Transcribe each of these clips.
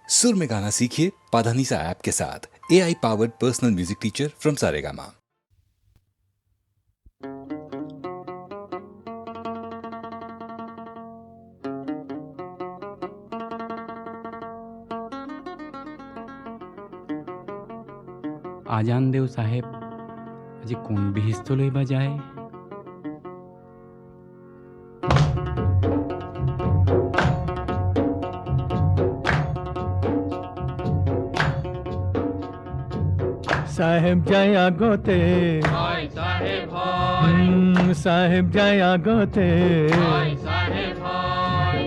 सुर में गाना सीखिए पाधानीसा ऐप के साथ। AI powered personal music teacher from Saregama. আজান দেও সাহেব, আজি কোন বিহিস্তলৈ বা যায়? সাহেব যায় আগতে, হয় সাহেব হয়, সাহেব যায় আগতে, হয় সাহেব হয়,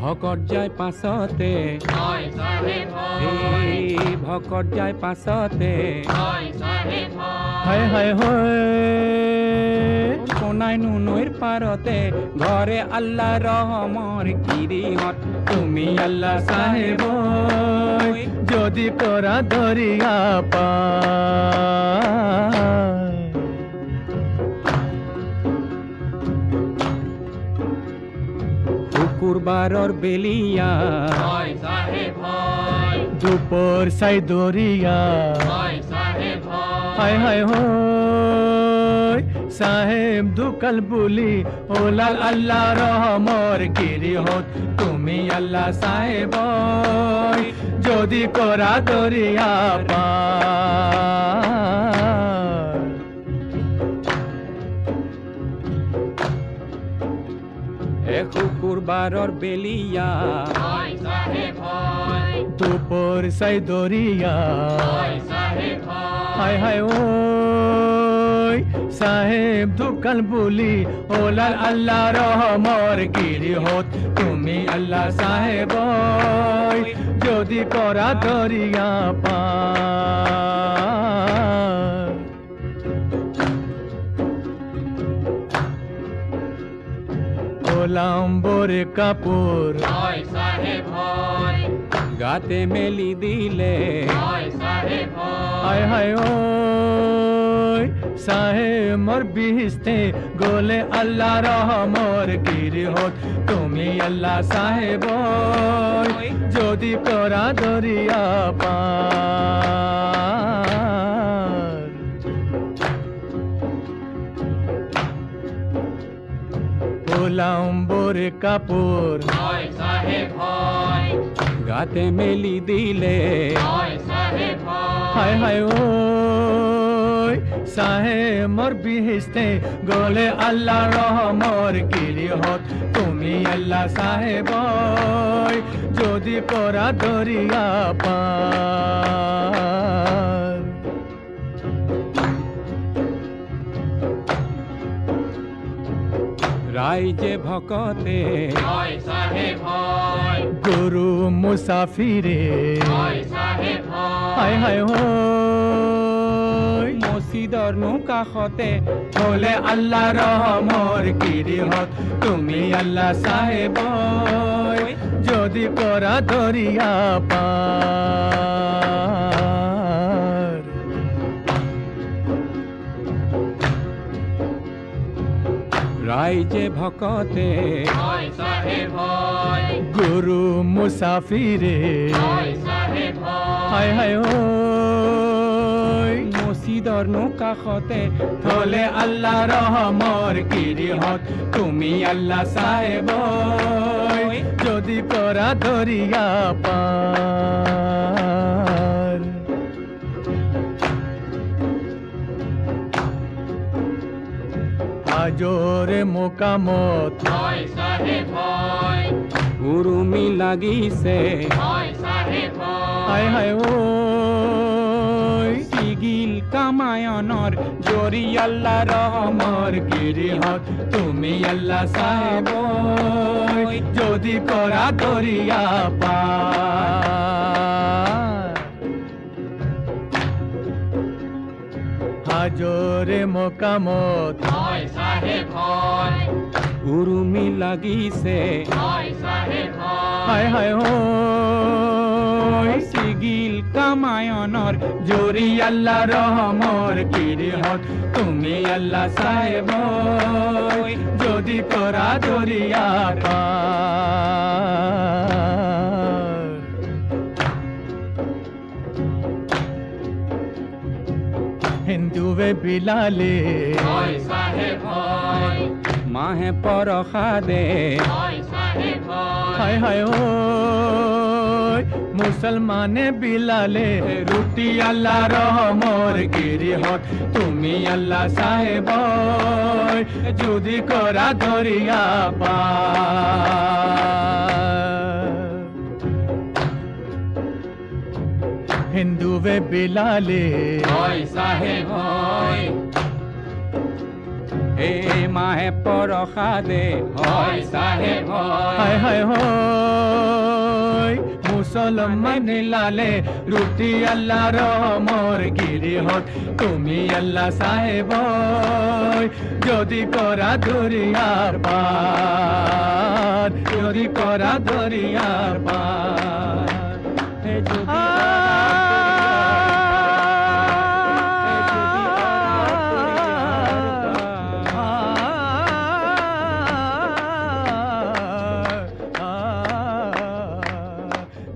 ভকত যায় পাছতে, হয় সাহেব হয়, এই ভকত যায় পাছতে, হয় সাহেব হয়, হায় হায় হয় কোনাইনো নৈৰ পাৰতে, ঘৰে আল্লাহ ৰহমৰ গিৰিহঁত, তুমি আল্লাহ সাহেব সাহেব যদি তোৰা দৰিয়া পায়, শুকুৰবাৰৰ বেলিয়া, হয় সাহেব হয়, দুপর সাই দরিয়া, হয় সাহেব হয়, হায় হায় হয় সাহেব দুকাল বুলি ওলাল আল্লাহ রহমর গিরিহত, তুমি আল্লাহ সাহেব যদি করা দরিয়া পার, শুকুৰবাৰৰ বেলিয়া, হয় সাহেব হয়, দুপর সাই দরিয়া, হয় সাহেব হয়, হায় হায় ওই সাহেব দুকাল বুলি ওলাল আল্লাহ রহমর গিরিহত, তুমি আল্লাহ সাহেব যদি করা দরিয়া পার, ওলাম্বরে কাপড়, হয় সাহেব হয়, গাতে মেলি দিলে, হয় সাহেব হয়, হায় হায় ওই সাহেব মোর বিহিস্তে গোলে আল্লাহ রহমর গিরিহত, তুমি আল্লাহ সাহেব যদি করা দরিয়া পার, ওলাম্বরে কাপড়, হয় সাহেব হয়, গাতে মেলি দিলে, হয় সাহেব হয়, হায় হায় ওই সাহেব মোর বিহিস্তে গোলে আল্লাহ রহমর গিরিহত, তুমি আল্লাহ সাহেব যদি করা দরিয়া পার, রাইজে ভকতে, হয় সাহেব হয়, গুরু মুসাফিরে, হয় সাহেব হয়, হায় হায় হয় মসজিদৰ কাষতে, বলে আল্লাহ রহমর গিরিহত, তুমি আল্লাহ সাহেব যদি করা দরিয়া পার, রাইজে ভকতে, হয় সাহেব হয়, গুরু মুসাফিরে, হয় সাহেব হয়, হায় হায় হয় মসজিদৰ কাষতে, বলে আল্লাহ ৰহমৰ গিৰিহত, তুমি আল্লাহ সাহেব যদি কৰা দৰিয়া পাৰ, আজৰে মোকামত, হয় সাহেব হয়, উৰুমি লাগিছে, হয় সাহেব হায় হয়, হায় ওই সিগিল কামায়নৰ জৰি আল্লাহ ৰহমৰ গিৰিহত, তুমি আল্লাহ সাহেব যদি কৰা দৰিয়া পাৰ, হাজৰে মোকামত, হয় সাহেব হয়, উৰুমি লাগিছে, হয় সাহেব হয়, হায় হায় হয় সিগিল কামায়নৰ জোৰি আল্লাহ ৰহমৰ গিৰিহত, তুমি আল্লাহ সাহেব যদি কৰা দৰিয়া পাৰ, হিন্দুৱে বিলালে হয় চাহেব হয় মাহে পৰসাদে হয় চাহেব হয় হায় হায় ঐ মুছলমানে বিলালে ৰুটি আল্লাহ ৰহমৰ গিৰিহত তুমি আল্লাহ চাহেব যদি কৰা দৰিয়া পাৰ হিন্দুৱে বিলালে হয় চাহেব হয় এই মাহে পৰসাদে হয় চাহেব হয় হায় হায় হয় মুছলমানে লালে ৰুটি আল্লাহ ৰহমৰ গিৰিহত তুমি আল্লাহ চাহেব যদি কৰা দৰিয়াৰ পাৰ যদি কৰা দৰিয়াৰ পাৰ হে যদি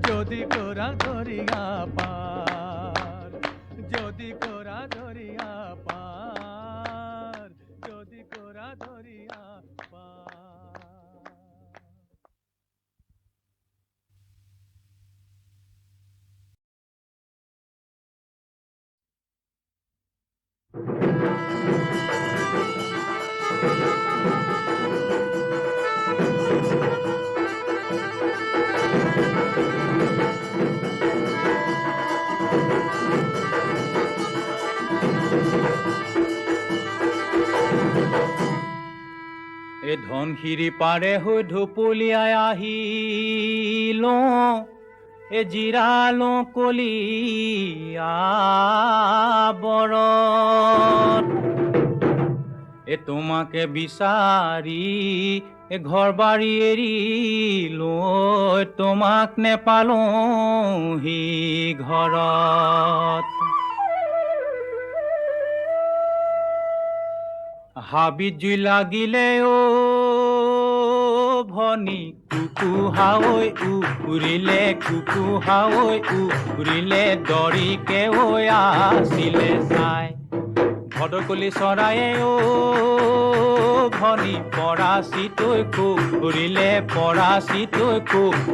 যদি কোৰা দৰিয়া পাৰ যদি কোৰা দৰিয়া পাৰ যদি কোৰা দৰিয়া পাৰ এ ধনশিৰি পাৰে হৈ ঢুপুলিয়াই আহিলো এ জিৰালো কলিয়া বৰত এ তোমাকে বিচাৰি এ ঘৰ বাৰী এৰি লৈ তোমাক নেপালোহি ঘৰত হাবিত জুই লাগিলে অ ভনী কুকুহাঐ উৰিলে কুকুহাঐ উৰিলে দৰিকে ঐ আছিলে চাই ভদকলি চৰায়ে অ ভনী পৰাচিতৈ উৰিলে পৰাচিতৈ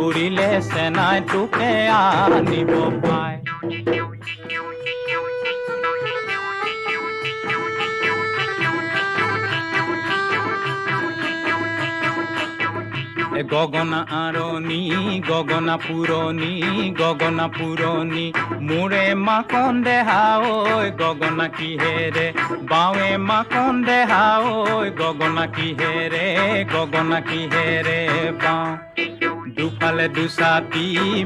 উৰিলে চেনাই তোকে আনিব পায় গগনা আৰণি গগনা পুৰণি মোৰে মাকন দেহা ঐ গগনা কিহেৰে বাৱে মাকন দেহা ঐ গগনা কিহেৰে বাওঁ দুফালে দুছাতি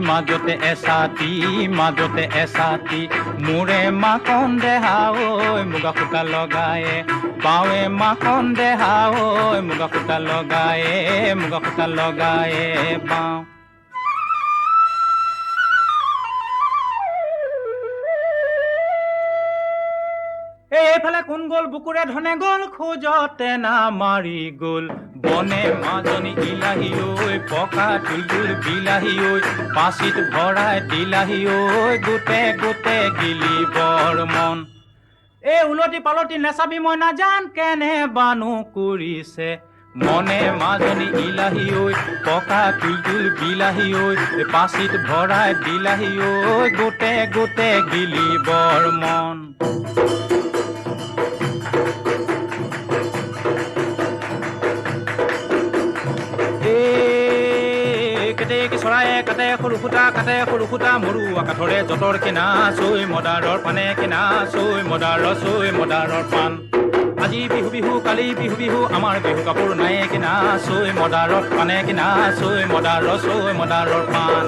মাজতে এছাতি মোৰে মাকন দেহা ঐ মুগা সূতা লগায়ে বাৱে মাকন দেহা ঐ মুগা সূতা লগায়ে বাওঁ এইফালে কোন গ'ল বুকুৰে ধনে গ'ল খোজতে নামাৰি গ'ল বনে মাজনী ইলাহী ঐ পকা তুলতুল বিলাহী ঐ পাচিত ভৰাই দিলাহী ঐ গোটে গিলি বৰ মন এই উলটি পালটি নেচাবি মই নাজান কেনে বানু কৰিছে মনে মাজনী ইলাহী ঐ পকা তুলতুল বিলাহী ঐ পাচিত ভৰাই দিলাহী ঐ গোটে গিলি বৰ মন চৰায়ে কাটে সৰু ফুটা মৰুৱা কাঠৰে যঁতৰ কিনা চৈ মদাৰৰ পানে কিনা চৈ মদাৰৰ পাণ আজি বিহু কালি বিহু আমাৰ বিহু কাপোৰ নাই কিনা চৈ মদাৰৰ পানে কিনা চৈ মদাৰৰ পাণ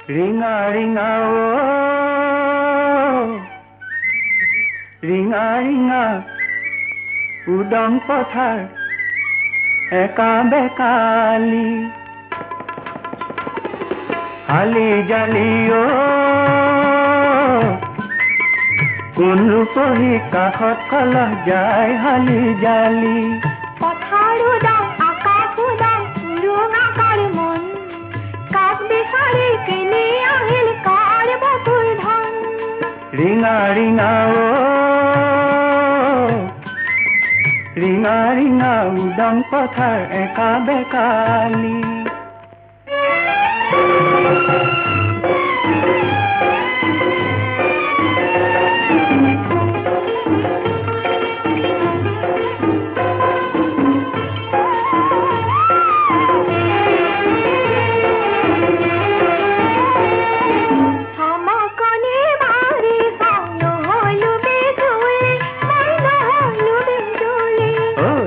ৰিঙা ৰিঙা ৰিঙা ৰিঙা উদং পথাৰ একা বেকালি হালি জালি কোন ৰূপহী কাষত কলহ যায় হালি জালি পথাৰ উদং আকাশ উদং উৰুঙাকাৰ মন কাক বিচাৰি কেনে আহিল কাৰ বকুল ধন ৰিঙা ৰিঙা ৰিঙা ৰিঙা উদং পথাৰ একা বেকালি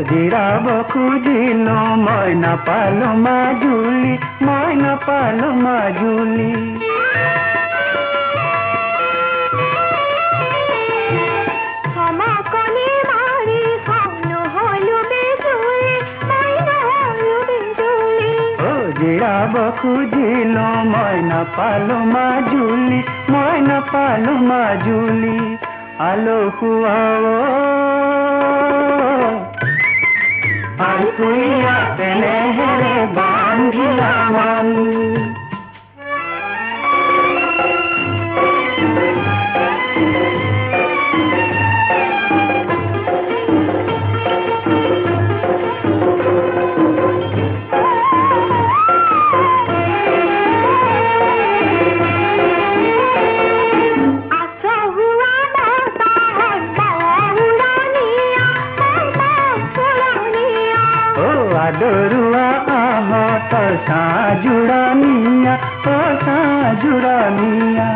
জিৰাব খুজিলো মই নাপালো মাজুলী মই নাপালো মাজুলী জিৰাব খুজিলো মই নাপালো মাজুলী মই নাপালো মাজুলী আলসুৱাও আলকুইয়া তেনেহেৰে বান্ধিলা মন আদৰুৱা আহঁতৰ সাজুৰানিয়া সাজুৰানিয়া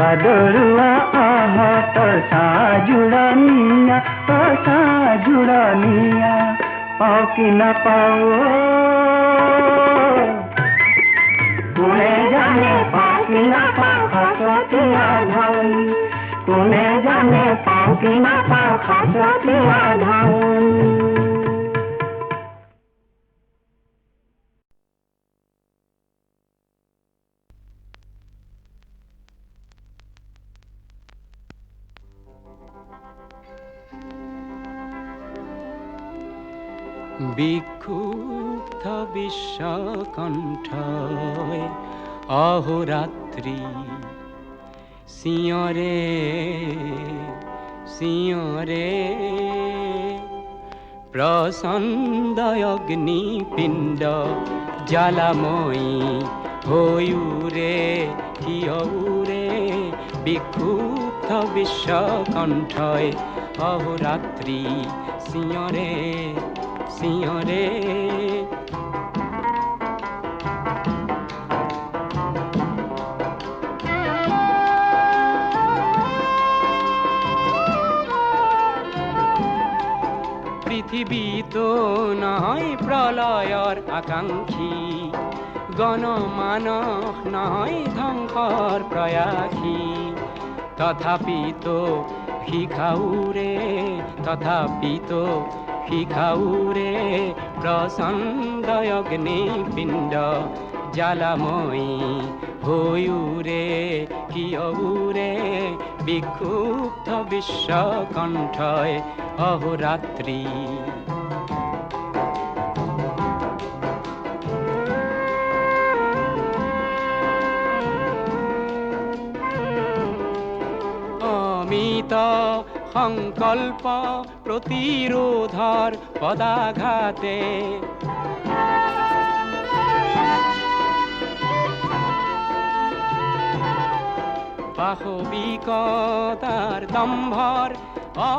আদৰুৱা আহঁতৰ সাজুৰানিয়া সাজুৰানিয়া পাওঁ কি নাপাওঁ কোনে জানে পাওঁ কি নাপাওঁ খাচতীয়া ধন কোনে জানে পাওঁ কি নাপাওঁ খাচতীয়া ধন বিক্ষুব্ধ বিশ্বকণ্ঠই অহোরাত্রি সিঁয়রে সিঁয়রে প্রচণ্ড অগ্নিপিণ্ড জ্বালাময়ী হইউরে হিয়উরে বিক্ষুব্ধ বিশ্বকণ্ঠই অহোরাত্রি সিঁয়রে সিঁয়রে পৃথিবী তো নয় প্রলয়র আকাঙ্ক্ষী গণমানস নয় ধ্বংসর প্রয়াসী তথাপি তো শিখাউরে তথাপি তো শিখাউরে প্রচণ্ড অগ্নিপিণ্ড জ্বালাময়ী হইউরে কিয়উরে বিক্ষুব্ধ বিশ্বকণ্ঠয় অহোরাত্রি অমিত সংকল্প প্রতিরোধর পদাঘাতে পাশবিকতার দম্ভর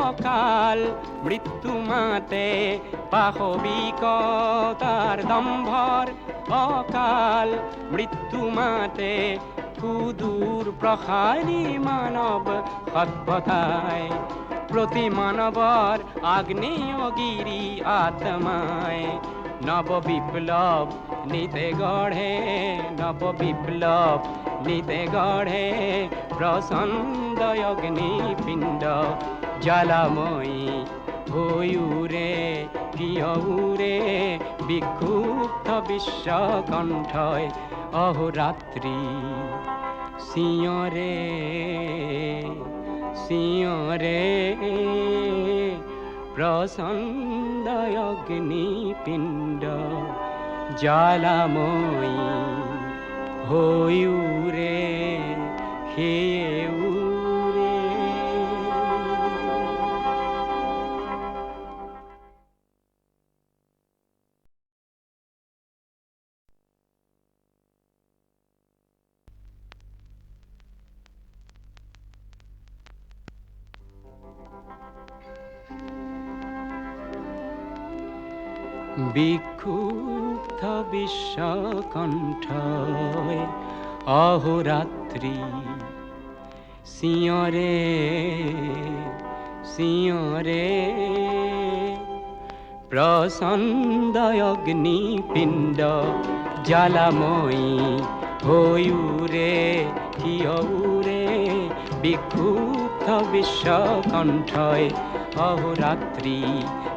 অকাল মৃত্যু মাতে, পাশবিকতার দম্ভর অকাল মৃত্যু মাতে, সুদূর প্রসারী মানব সভ্যতায়, প্রতি মানবর আগ্নেয়গিরি আত্মায়, নব বিপ্লব নিতে গড়ে, নব বিপ্লব নিতে গড়ে প্রচণ্ড অগ্নিপিণ্ড জ্বালাময়ী হইউরে কিয়উরে বিক্ষুব্ধ বিশ্বকণ্ঠয় অহোরাত্রি সিঁয়রে সিঁয়রে প্রচণ্ড অগ্নিপিণ্ড জ্বালাময়ী হইউরে হেউরে। বিক্ষুব্ধ বিশ্বকণ্ঠয় অহোরাত্রি সিঁয়রে সিঁয়রে প্রচণ্ড অগ্নিপিণ্ড জ্বালাময়ী হইউরে কিয়উরে বিক্ষুব্ধ বিশ্বকণ্ঠয় অহোরাত্রি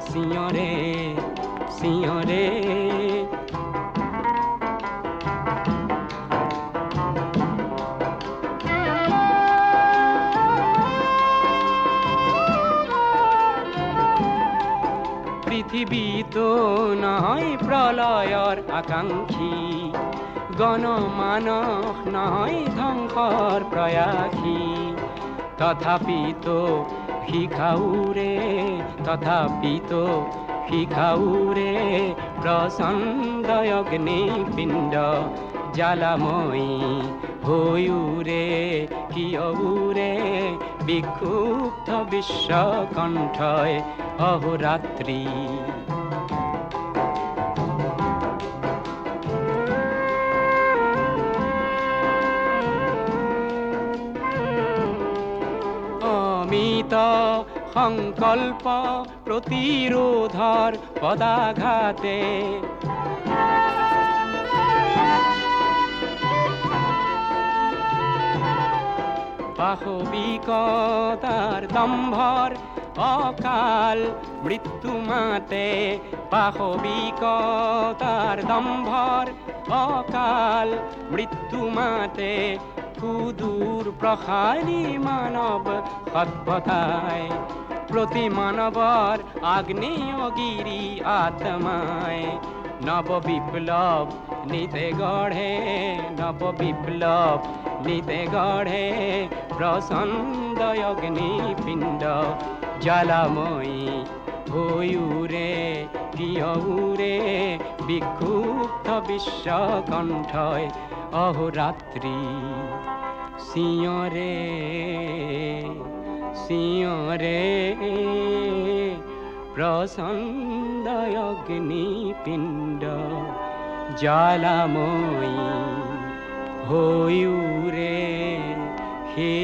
সিঁয়রে সিঁয়রে। পৃথিবী তো নয় প্রলয়র আকাঙ্ক্ষী, গণমানস নয় ধ্বংসর প্রয়াসী, তথাপি তো শিখাউরে, তথাপি তো শিখাউরে প্রচণ্ড অগ্নিপিণ্ড জ্বালাময়ী হইউরে কিয়উরে বিক্ষুব্ধ বিশ্বকণ্ঠয় অহোরাত্রি। অমিত সংকল্প প্রতিরোধর পদাঘাতে, পাশবিকতার দম্ভর অকাল মৃত্যু মাতে, পাশবিকতার দম্ভর অকাল মৃত্যু মাতে, সুদূর প্রসারী মানব সভ্যতায়, প্রতি মানবর আগ্নেয়গিরি আত্মায়, নব বিপ্লব নিতে গড়ে, নব বিপ্লব নিতে গড়ে প্রচণ্ড অগ্নিপিণ্ড জ্বালাময়ী হইউরে কিয়উরে বিক্ষুব্ধ বিশ্বকণ্ঠয় অহোরাত্রি সিঁয়রে সিঁয়রে প্রচণ্ড অগ্নিপিণ্ড জ্বালাময়ী হইউরে হে